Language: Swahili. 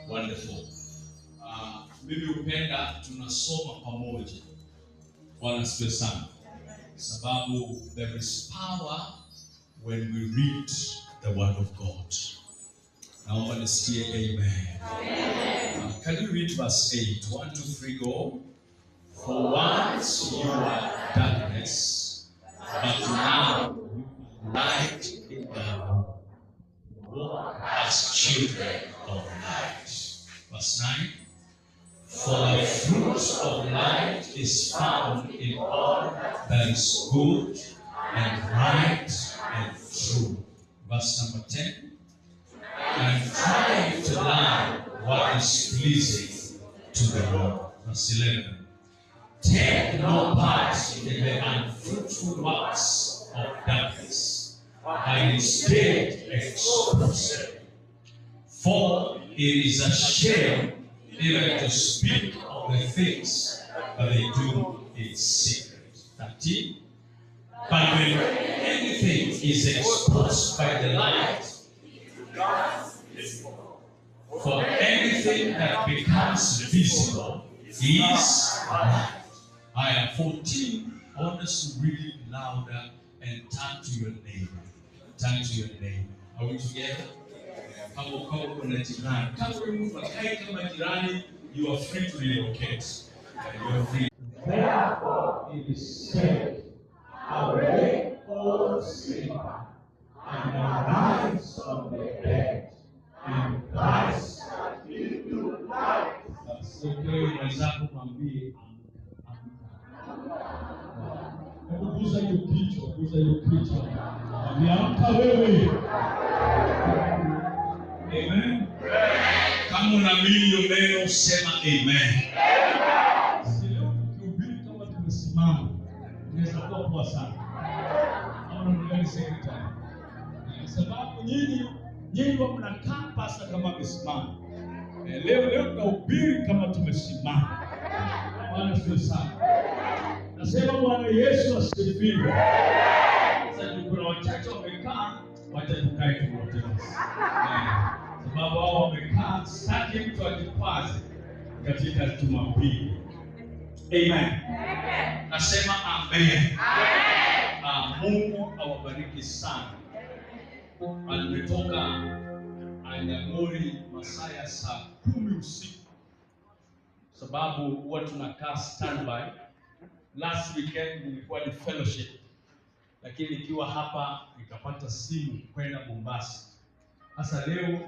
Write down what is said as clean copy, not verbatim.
Wonderful. Mimi hupenda tunasoma pamoja. Bwana asifiwe sana. Sababu there is power when we read the word of God. Naomba nisikie amen. Amen. Can you read verse 8? 1, 2, 3, go. For once you were darkness, but now light in the Lord. Walk as children of light. Verse 9. For the fruit of light is found in all that is good and right and true. Verse number 10. And try to learn what is pleasing to the Lord. Verse 11. Take no part in the unfruitful works of darkness, but instead expose them. For it is a shame even to speak of the things that they do in secret. 13. But when anything is exposed by the light, for anything that becomes visible is light. I am 14. I want us to read it louder and turn to your neighbor. Turn to your neighbor. Are we together? Kama kuna jirani. Kama mtu akai kama jirani, you are free to relocate. You are free. Therefore it is said, awake, O sleeper, and arise from the dead, and Christ shall give you light. Usikie mwenzako mwambie kuguza hiyo kichwa, kuguza hiyo kichwa. Ameamka wewe. Amen. Kama unaamini hiyo neno sema amen. Leo tukihubiri kama tumesimama, inaweza kuwa poa sana. Au ndio sekretari. Sababu nyinyi mnakaa pasa kama mmesimama. Leo tunahubiri kama tumesimama. Bwana asifiwe sana. Nasema Bwana Yesu asifiwe. Sasa kuna wachache wamekaa, wacha tukae tu wote basi. Sababu hao wamekaa, sitaki mtu ajikwaze katika Jumapili. Amen. Nasema amen. Mungu awabariki sana. Nimetoka Anyamori masaa ya saa 10 usiku. Sababu huwa tunakaa standby. Last weekend nilikuwa ni fellowship. Lakini nikiwa hapa nikapata simu kwenda Mombasa. Sasa leo